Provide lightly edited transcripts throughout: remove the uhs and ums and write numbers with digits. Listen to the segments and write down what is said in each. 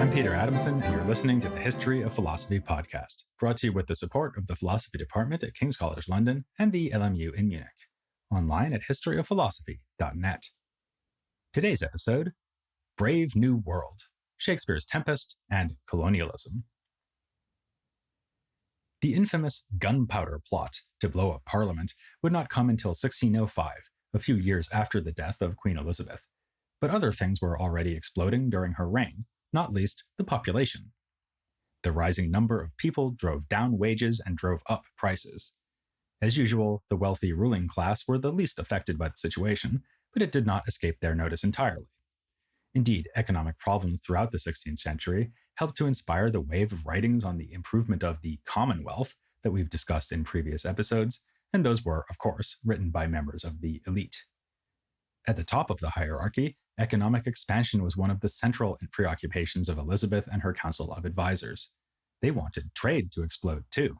I'm Peter Adamson, and you're listening to the History of Philosophy podcast, brought to you with the support of the Philosophy Department at King's College London and the LMU in Munich, online at historyofphilosophy.net. Today's episode, Brave New World, Shakespeare's Tempest and Colonialism. The infamous gunpowder plot to blow up Parliament would not come until 1605, a few years after the death of Queen Elizabeth, but other things were already exploding during her reign, not least the population. The rising number of people drove down wages and drove up prices. As usual, the wealthy ruling class were the least affected by the situation, but it did not escape their notice entirely. Indeed, economic problems throughout the 16th century helped to inspire the wave of writings on the improvement of the Commonwealth that we've discussed in previous episodes, and those were, of course, written by members of the elite. At the top of the hierarchy, economic expansion was one of the central preoccupations of Elizabeth and her council of advisors. They wanted trade to explode too.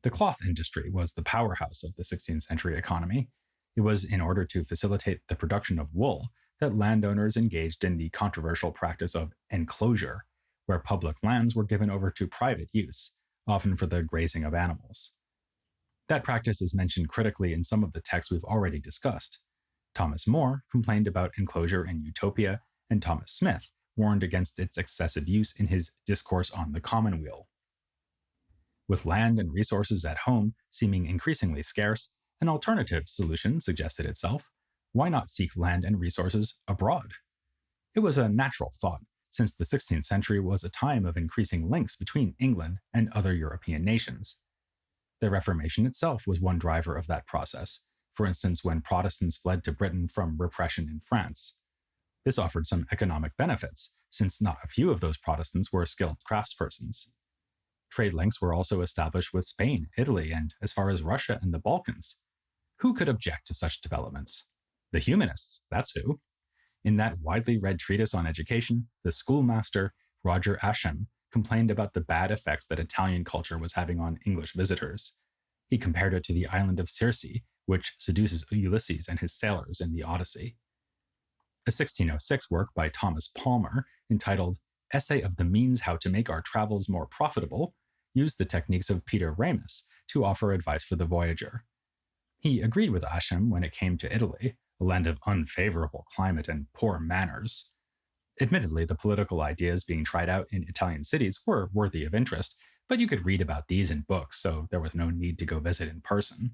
The cloth industry was the powerhouse of the 16th century economy. It was in order to facilitate the production of wool that landowners engaged in the controversial practice of enclosure, where public lands were given over to private use, often for the grazing of animals. That practice is mentioned critically in some of the texts we've already discussed. Thomas More complained about enclosure in Utopia, and Thomas Smith warned against its excessive use in his Discourse on the Commonweal. With land and resources at home seeming increasingly scarce, an alternative solution suggested itself. Why not seek land and resources abroad? It was a natural thought, since the 16th century was a time of increasing links between England and other European nations. The Reformation itself was one driver of that process, for instance when Protestants fled to Britain from repression in France. This offered some economic benefits, since not a few of those Protestants were skilled craftspersons. Trade links were also established with Spain, Italy, and as far as Russia and the Balkans. Who could object to such developments? The humanists, that's who. In that widely read treatise on education, the schoolmaster, Roger Ascham, complained about the bad effects that Italian culture was having on English visitors. He compared it to the island of Circe, which seduces Ulysses and his sailors in the Odyssey. A 1606 work by Thomas Palmer, entitled Essay of the Means How to Make Our Travels More Profitable, used the techniques of Peter Ramus to offer advice for the voyager. He agreed with Ascham when it came to Italy, a land of unfavorable climate and poor manners. Admittedly, the political ideas being tried out in Italian cities were worthy of interest, but you could read about these in books, so there was no need to go visit in person.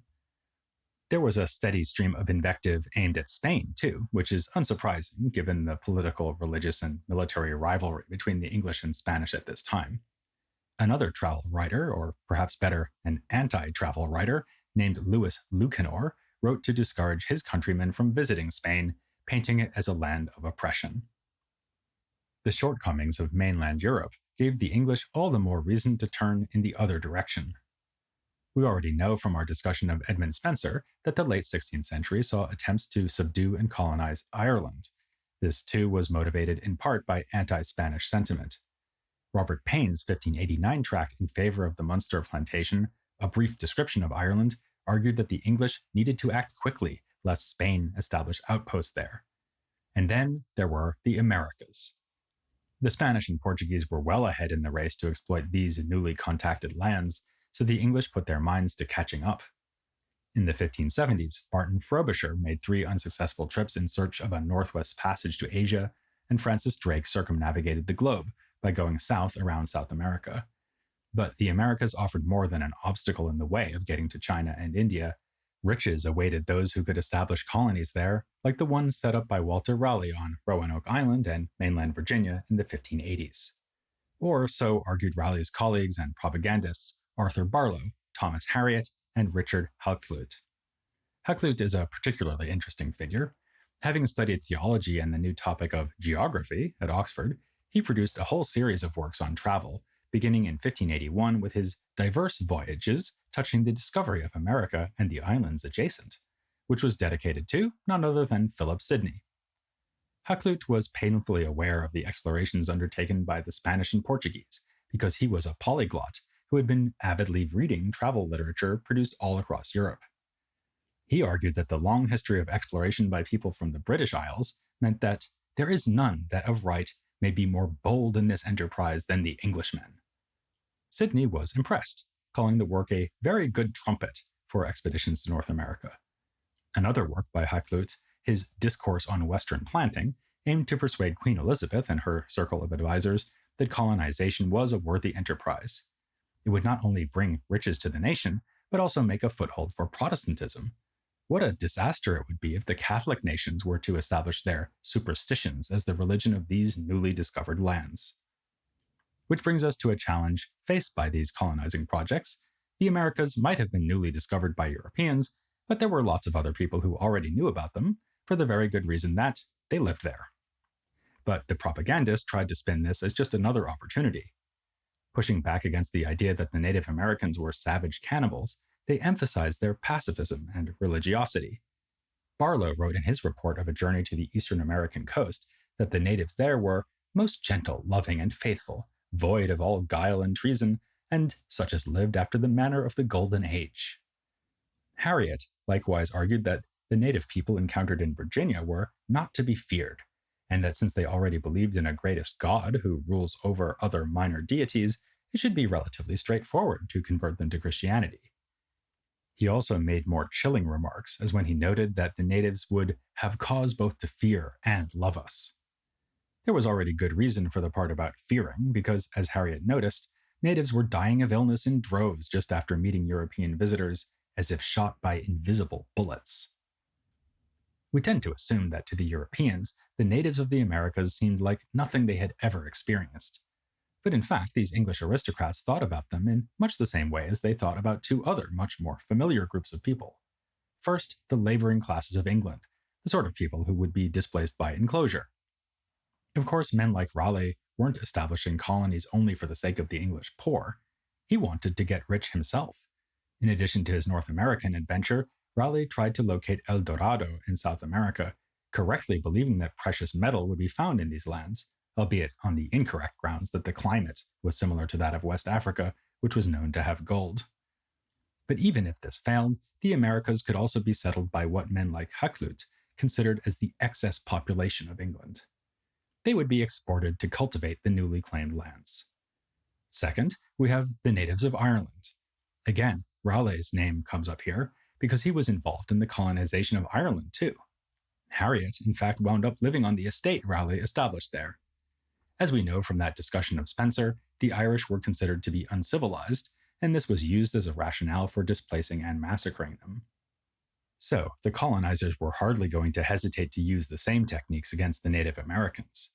There was a steady stream of invective aimed at Spain, too, which is unsurprising given the political, religious, and military rivalry between the English and Spanish at this time. Another travel writer, or perhaps better, an anti-travel writer, named Louis Lucanor, wrote to discourage his countrymen from visiting Spain, painting it as a land of oppression. The shortcomings of mainland Europe gave the English all the more reason to turn in the other direction. We already know from our discussion of Edmund Spenser that the late 16th century saw attempts to subdue and colonize Ireland. This, too, was motivated in part by anti-Spanish sentiment. Robert Paine's 1589 tract in favor of the Munster plantation, A Brief Description of Ireland, argued that the English needed to act quickly lest Spain establish outposts there. And then there were the Americas. The Spanish and Portuguese were well ahead in the race to exploit these newly contacted lands, so the English put their minds to catching up. In the 1570s, Martin Frobisher made 3 unsuccessful trips in search of a northwest passage to Asia, and Francis Drake circumnavigated the globe by going south around South America. But the Americas offered more than an obstacle in the way of getting to China and India. Riches awaited those who could establish colonies there, like the ones set up by Walter Raleigh on Roanoke Island and mainland Virginia in the 1580s. Or so argued Raleigh's colleagues and propagandists, Arthur Barlow, Thomas Harriot, and Richard Hakluyt. Hakluyt is a particularly interesting figure. Having studied theology and the new topic of geography at Oxford, he produced a whole series of works on travel, beginning in 1581 with his Diverse Voyages touching the discovery of America and the islands adjacent, which was dedicated to none other than Philip Sidney. Hakluyt was painfully aware of the explorations undertaken by the Spanish and Portuguese, because he was a polyglot who had been avidly reading travel literature produced all across Europe. He argued that the long history of exploration by people from the British Isles meant that there is none that of right may be more bold in this enterprise than the Englishmen. Sidney was impressed, calling the work a very good trumpet for expeditions to North America. Another work by Hakluyt, his Discourse on Western Planting, aimed to persuade Queen Elizabeth and her circle of advisors that colonization was a worthy enterprise. It would not only bring riches to the nation, but also make a foothold for Protestantism. What a disaster it would be if the Catholic nations were to establish their superstitions as the religion of these newly discovered lands. Which brings us to a challenge faced by these colonizing projects. The Americas might have been newly discovered by Europeans, but there were lots of other people who already knew about them, for the very good reason that they lived there. But the propagandists tried to spin this as just another opportunity. Pushing back against the idea that the Native Americans were savage cannibals, they emphasized their pacifism and religiosity. Barlow wrote in his report of a journey to the Eastern American coast that the natives there were most gentle, loving, and faithful, void of all guile and treason, and such as lived after the manner of the Golden Age. Harriet likewise argued that the native people encountered in Virginia were not to be feared, and that since they already believed in a greatest god who rules over other minor deities, it should be relatively straightforward to convert them to Christianity. He also made more chilling remarks, as when he noted that the natives would have cause both to fear and love us. There was already good reason for the part about fearing, because, as Harriet noticed, natives were dying of illness in droves just after meeting European visitors, as if shot by invisible bullets. We tend to assume that to the Europeans, the natives of the Americas seemed like nothing they had ever experienced. But in fact, these English aristocrats thought about them in much the same way as they thought about two other, much more familiar groups of people. First, the laboring classes of England, the sort of people who would be displaced by enclosure. Of course, men like Raleigh weren't establishing colonies only for the sake of the English poor. He wanted to get rich himself. In addition to his North American adventure, Raleigh tried to locate El Dorado in South America, correctly believing that precious metal would be found in these lands, albeit on the incorrect grounds that the climate was similar to that of West Africa, which was known to have gold. But even if this failed, the Americas could also be settled by what men like Hakluyt considered as the excess population of England. They would be exported to cultivate the newly claimed lands. Second, we have the natives of Ireland. Again, Raleigh's name comes up here because he was involved in the colonization of Ireland too. Harriet, in fact, wound up living on the estate Raleigh established there. As we know from that discussion of Spencer, the Irish were considered to be uncivilized, and this was used as a rationale for displacing and massacring them. So, the colonizers were hardly going to hesitate to use the same techniques against the Native Americans.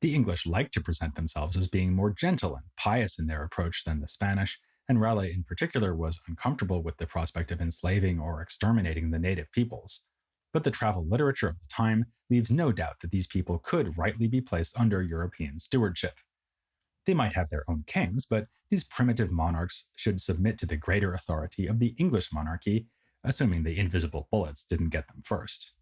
The English liked to present themselves as being more gentle and pious in their approach than the Spanish, and Raleigh in particular was uncomfortable with the prospect of enslaving or exterminating the native peoples. But the travel literature of the time leaves no doubt that these people could rightly be placed under European stewardship. They might have their own kings, but these primitive monarchs should submit to the greater authority of the English monarchy, assuming the invisible bullets didn't get them first.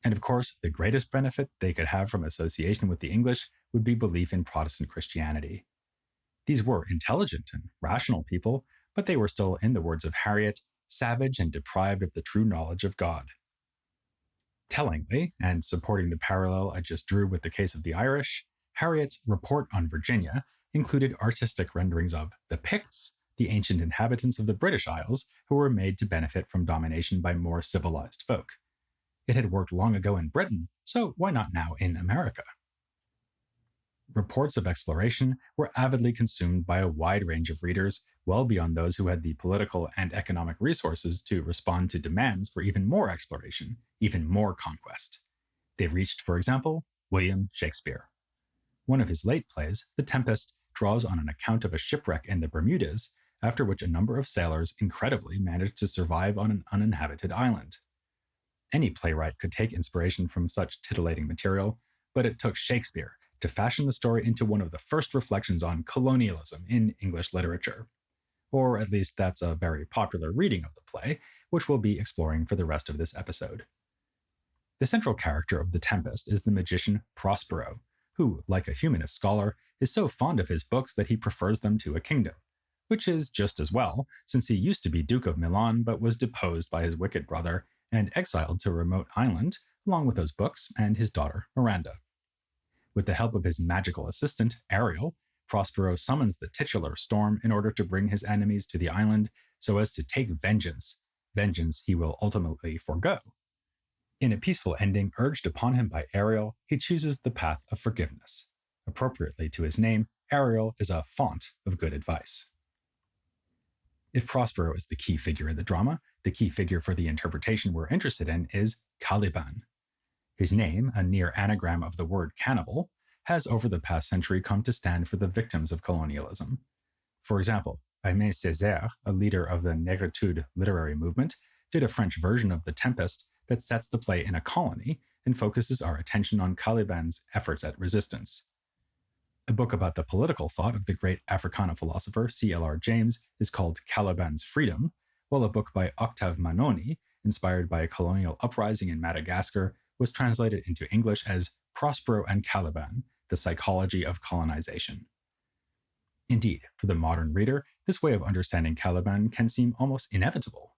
And of course, the greatest benefit they could have from association with the English would be belief in Protestant Christianity. These were intelligent and rational people, but they were still, in the words of Harriet, savage and deprived of the true knowledge of God. Tellingly, and supporting the parallel I just drew with the case of the Irish, Harriet's report on Virginia included artistic renderings of the Picts, the ancient inhabitants of the British Isles, who were made to benefit from domination by more civilized folk. It had worked long ago in Britain, so why not now in America? Reports of exploration were avidly consumed by a wide range of readers, well beyond those who had the political and economic resources to respond to demands for even more exploration, even more conquest. They reached, for example, William Shakespeare. One of his late plays, The Tempest, draws on an account of a shipwreck in the Bermudas, after which a number of sailors incredibly managed to survive on an uninhabited island. Any playwright could take inspiration from such titillating material, but it took Shakespeare to fashion the story into one of the first reflections on colonialism in English literature. Or at least that's a very popular reading of the play, which we'll be exploring for the rest of this episode. The central character of The Tempest is the magician Prospero, who, like a humanist scholar, is so fond of his books that he prefers them to a kingdom, which is just as well, since he used to be Duke of Milan but was deposed by his wicked brother and exiled to a remote island, along with those books and his daughter Miranda. With the help of his magical assistant, Ariel, Prospero summons the titular storm in order to bring his enemies to the island so as to take vengeance he will ultimately forego. In a peaceful ending urged upon him by Ariel, he chooses the path of forgiveness. Appropriately to his name, Ariel is a font of good advice. If Prospero is the key figure in the drama, the key figure for the interpretation we're interested in is Caliban. His name, a near anagram of the word cannibal, has over the past century come to stand for the victims of colonialism. For example, Aimé Césaire, a leader of the Négritude literary movement, did a French version of The Tempest that sets the play in a colony and focuses our attention on Caliban's efforts at resistance. A book about the political thought of the great Africana philosopher C.L.R. James is called Caliban's Freedom, while a book by Octave Manoni, inspired by a colonial uprising in Madagascar, was translated into English as Prospero and Caliban, The Psychology of Colonization. Indeed, for the modern reader, this way of understanding Caliban can seem almost inevitable.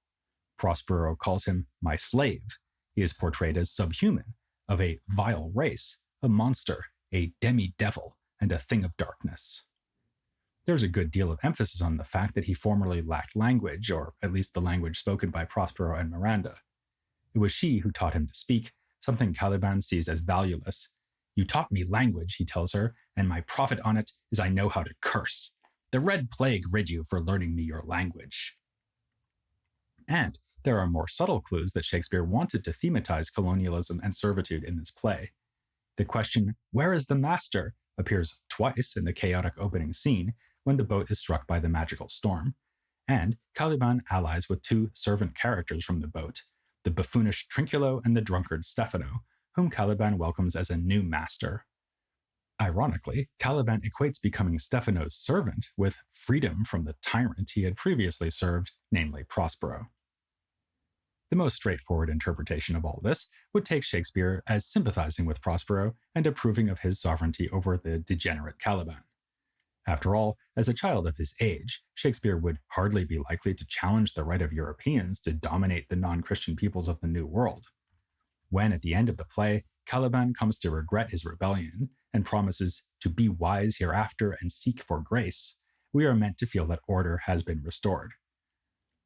Prospero calls him my slave. He is portrayed as subhuman, of a vile race, a monster, a demi-devil, and a thing of darkness. There's a good deal of emphasis on the fact that he formerly lacked language, or at least the language spoken by Prospero and Miranda. It was she who taught him to speak, something Caliban sees as valueless. You taught me language, he tells her, and my profit on it is I know how to curse. The Red Plague rid you for learning me your language. And there are more subtle clues that Shakespeare wanted to thematize colonialism and servitude in this play. The question, where is the master, appears twice in the chaotic opening scene when the boat is struck by the magical storm, and Caliban allies with two servant characters from the boat, the buffoonish Trinculo and the drunkard Stefano, whom Caliban welcomes as a new master. Ironically, Caliban equates becoming Stefano's servant with freedom from the tyrant he had previously served, namely Prospero. The most straightforward interpretation of all this would take Shakespeare as sympathizing with Prospero and approving of his sovereignty over the degenerate Caliban. After all, as a child of his age, Shakespeare would hardly be likely to challenge the right of Europeans to dominate the non-Christian peoples of the New World. When, at the end of the play, Caliban comes to regret his rebellion and promises to be wise hereafter and seek for grace, we are meant to feel that order has been restored.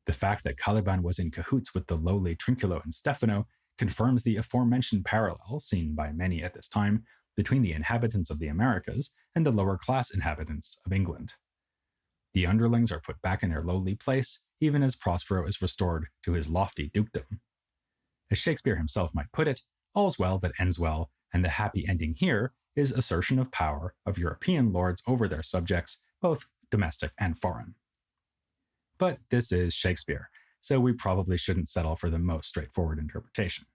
The fact that Caliban was in cahoots with the lowly Trinculo and Stefano confirms the aforementioned parallel, seen by many at this time, between the inhabitants of the Americas and the lower-class inhabitants of England. The underlings are put back in their lowly place, even as Prospero is restored to his lofty dukedom. As Shakespeare himself might put it, all's well that ends well, and the happy ending here is assertion of power of European lords over their subjects, both domestic and foreign. But this is Shakespeare, so we probably shouldn't settle for the most straightforward interpretation.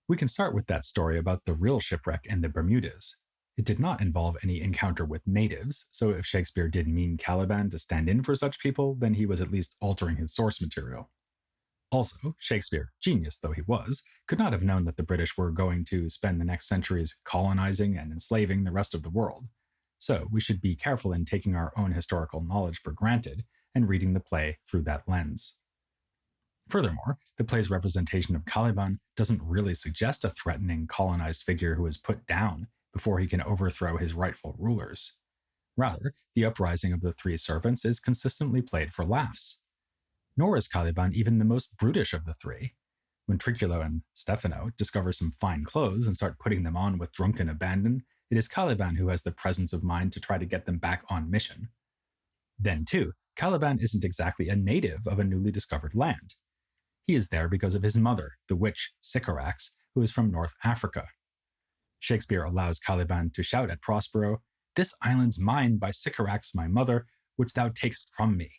We can start with that story about the real shipwreck in the Bermudas. It did not involve any encounter with natives, so if Shakespeare did mean Caliban to stand in for such people, then he was at least altering his source material. Also, Shakespeare, genius though he was, could not have known that the British were going to spend the next centuries colonizing and enslaving the rest of the world. So we should be careful in taking our own historical knowledge for granted and reading the play through that lens. Furthermore, the play's representation of Caliban doesn't really suggest a threatening colonized figure who is put down before he can overthrow his rightful rulers. Rather, the uprising of the three servants is consistently played for laughs. Nor is Caliban even the most brutish of the three. When Trinculo and Stefano discover some fine clothes and start putting them on with drunken abandon, it is Caliban who has the presence of mind to try to get them back on mission. Then, too, Caliban isn't exactly a native of a newly discovered land. He is there because of his mother, the witch Sycorax, who is from North Africa. Shakespeare allows Caliban to shout at Prospero, "This island's mine by Sycorax my mother, which thou takest from me."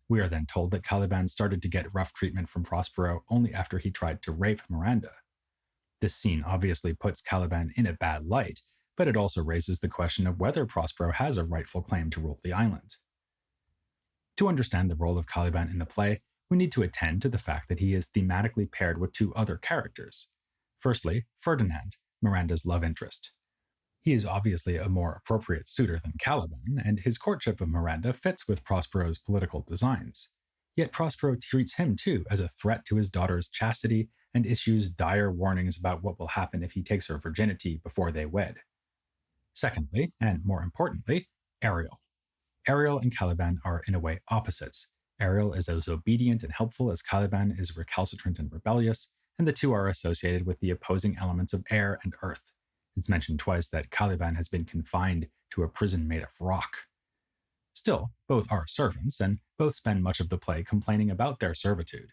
We are then told that Caliban started to get rough treatment from Prospero only after he tried to rape Miranda. This scene obviously puts Caliban in a bad light, but it also raises the question of whether Prospero has a rightful claim to rule the island. To understand the role of Caliban in the play, we need to attend to the fact that he is thematically paired with two other characters. Firstly, Ferdinand, Miranda's love interest. He is obviously a more appropriate suitor than Caliban, and his courtship of Miranda fits with Prospero's political designs. Yet Prospero treats him too as a threat to his daughter's chastity and issues dire warnings about what will happen if he takes her virginity before they wed. Secondly, and more importantly, Ariel. Ariel and Caliban are in a way opposites. Ariel is as obedient and helpful as Caliban is recalcitrant and rebellious, and the two are associated with the opposing elements of air and earth. It's mentioned twice that Caliban has been confined to a prison made of rock. Still, both are servants, and both spend much of the play complaining about their servitude.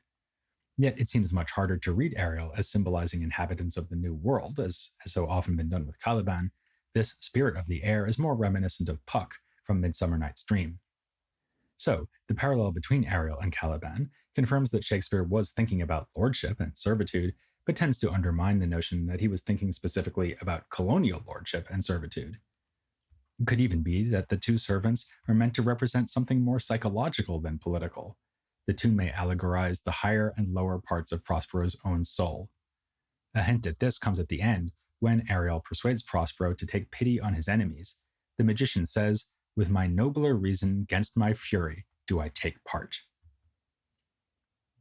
Yet it seems much harder to read Ariel as symbolizing inhabitants of the New World, as has so often been done with Caliban. This spirit of the air is more reminiscent of Puck from Midsummer Night's Dream. So, the parallel between Ariel and Caliban confirms that Shakespeare was thinking about lordship and servitude, but tends to undermine the notion that he was thinking specifically about colonial lordship and servitude. It could even be that the two servants are meant to represent something more psychological than political. The two may allegorize the higher and lower parts of Prospero's own soul. A hint at this comes at the end, when Ariel persuades Prospero to take pity on his enemies. The magician says, "With my nobler reason 'gainst my fury do I take part."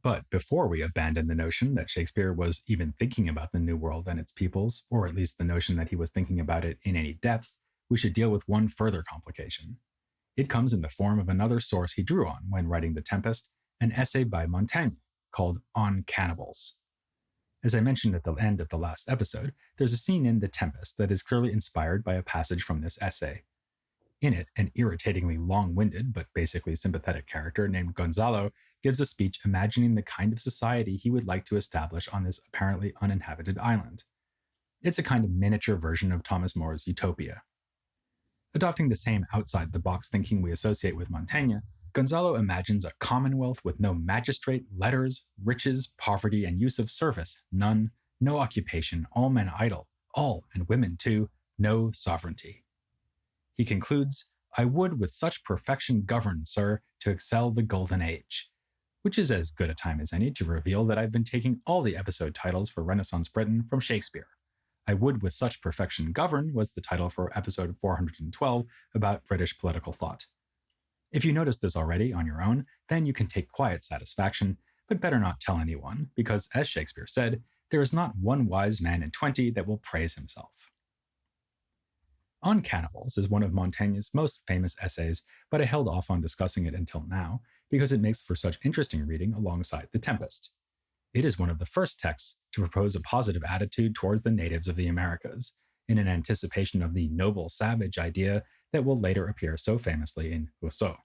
But before we abandon the notion that Shakespeare was even thinking about the New World and its peoples, or at least the notion that he was thinking about it in any depth, we should deal with one further complication. It comes in the form of another source he drew on when writing The Tempest, an essay by Montaigne called On Cannibals. As I mentioned at the end of the last episode, there's a scene in The Tempest that is clearly inspired by a passage from this essay. In it, an irritatingly long-winded but basically sympathetic character named Gonzalo gives a speech imagining the kind of society he would like to establish on this apparently uninhabited island. It's a kind of miniature version of Thomas More's Utopia. Adopting the same outside-the-box thinking we associate with Montaigne, Gonzalo imagines a commonwealth with no magistrate, letters, riches, poverty, and use of service, none, no occupation, all men idle, all, and women too, no sovereignty. He concludes, "I would with such perfection govern, sir, to excel the golden age," which is as good a time as any to reveal that I've been taking all the episode titles for Renaissance Britain from Shakespeare. "I would with such perfection govern" was the title for episode 412 about British political thought. If you noticed this already on your own, then you can take quiet satisfaction, but better not tell anyone, because as Shakespeare said, there is not one wise man in 20 that will praise himself. On Cannibals is one of Montaigne's most famous essays, but I held off on discussing it until now, because it makes for such interesting reading alongside The Tempest. It is one of the first texts to propose a positive attitude towards the natives of the Americas, in an anticipation of the noble savage idea that will later appear so famously in Rousseau.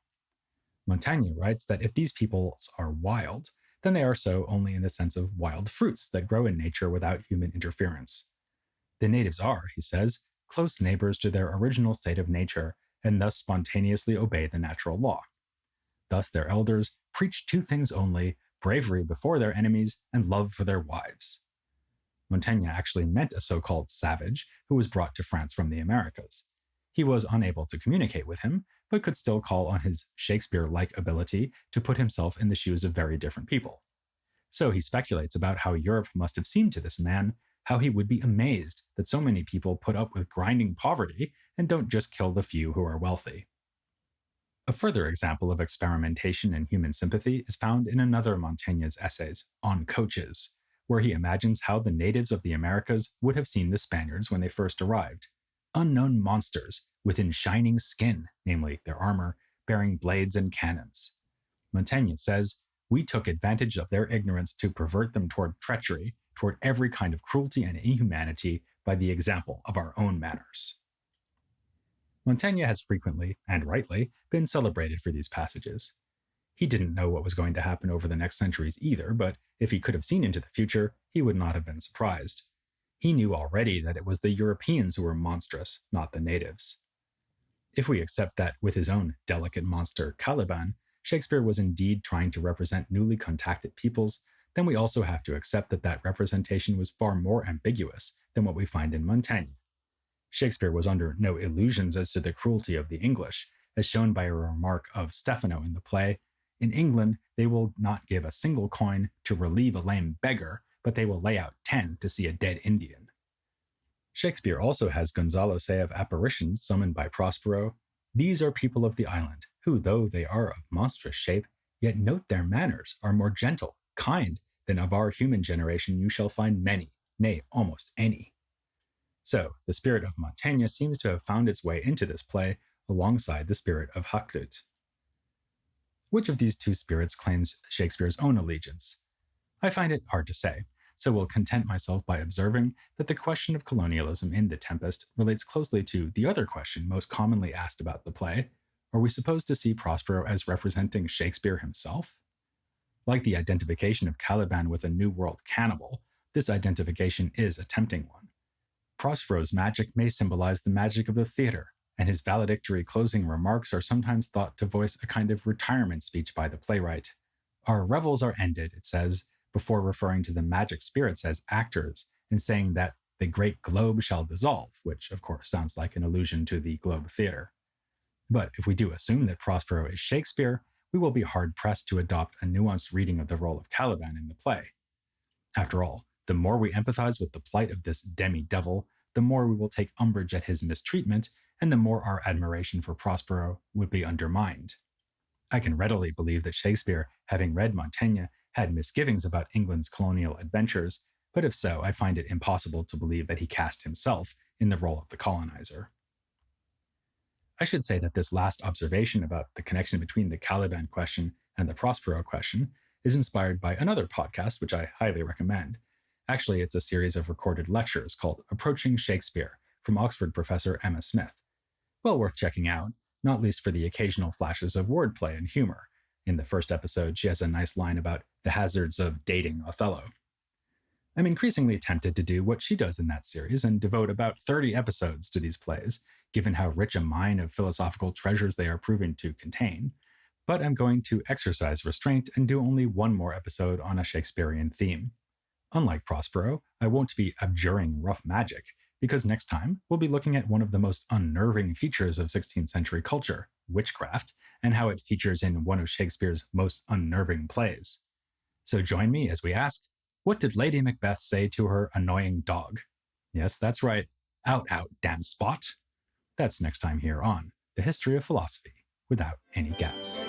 Montaigne writes that if these peoples are wild, then they are so only in the sense of wild fruits that grow in nature without human interference. The natives are, he says, close neighbors to their original state of nature, and thus spontaneously obey the natural law. Thus their elders preach two things only: bravery before their enemies and love for their wives. Montaigne actually meant a so-called savage who was brought to France from the Americas. He was unable to communicate with him, but could still call on his Shakespeare-like ability to put himself in the shoes of very different people. So he speculates about how Europe must have seemed to this man, how he would be amazed that so many people put up with grinding poverty and don't just kill the few who are wealthy. A further example of experimentation in human sympathy is found in another Montaigne's essays, On Coaches, where he imagines how the natives of the Americas would have seen the Spaniards when they first arrived. Unknown monsters, within shining skin, namely their armor, bearing blades and cannons. Montaigne says, "We took advantage of their ignorance to pervert them toward treachery, toward every kind of cruelty and inhumanity by the example of our own manners." Montaigne has frequently, and rightly, been celebrated for these passages. He didn't know what was going to happen over the next centuries either, but if he could have seen into the future, he would not have been surprised. He knew already that it was the Europeans who were monstrous, not the natives. If we accept that with his own delicate monster, Caliban, Shakespeare was indeed trying to represent newly contacted peoples, then we also have to accept that that representation was far more ambiguous than what we find in Montaigne. Shakespeare was under no illusions as to the cruelty of the English, as shown by a remark of Stephano in the play. "In England, they will not give a single coin to relieve a lame beggar, but they will lay out 10 to see a dead Indian." Shakespeare also has Gonzalo say of apparitions summoned by Prospero, "These are people of the island, who, though they are of monstrous shape, yet note their manners are more gentle, kind, than of our human generation you shall find many, nay, almost any." So, the spirit of Montaigne seems to have found its way into this play alongside the spirit of Hakluyt. Which of these two spirits claims Shakespeare's own allegiance? I find it hard to say, so will content myself by observing that the question of colonialism in The Tempest relates closely to the other question most commonly asked about the play: are we supposed to see Prospero as representing Shakespeare himself? Like the identification of Caliban with a New World cannibal, this identification is a tempting one. Prospero's magic may symbolize the magic of the theater, and his valedictory closing remarks are sometimes thought to voice a kind of retirement speech by the playwright. Our revels are ended, it says, before referring to the magic spirits as actors and saying that the great globe shall dissolve, which of course sounds like an allusion to the Globe Theatre. But if we do assume that Prospero is Shakespeare, we will be hard-pressed to adopt a nuanced reading of the role of Caliban in the play. After all, the more we empathize with the plight of this demi-devil, the more we will take umbrage at his mistreatment, and the more our admiration for Prospero would be undermined. I can readily believe that Shakespeare, having read Montaigne, had misgivings about England's colonial adventures, but if so, I find it impossible to believe that he cast himself in the role of the colonizer. I should say that this last observation about the connection between the Caliban question and the Prospero question is inspired by another podcast, which I highly recommend. Actually, it's a series of recorded lectures called Approaching Shakespeare from Oxford professor Emma Smith. Well worth checking out, not least for the occasional flashes of wordplay and humor. In the first episode, she has a nice line about the hazards of dating Othello. I'm increasingly tempted to do what she does in that series and devote about 30 episodes to these plays, given how rich a mine of philosophical treasures they are proving to contain. But I'm going to exercise restraint and do only one more episode on a Shakespearean theme. Unlike Prospero, I won't be abjuring rough magic, because next time we'll be looking at one of the most unnerving features of 16th century culture, witchcraft, and how it features in one of Shakespeare's most unnerving plays. So join me as we ask, what did Lady Macbeth say to her annoying dog? Yes, that's right. Out, out, damn spot. That's next time here on The History of Philosophy Without Any Gaps.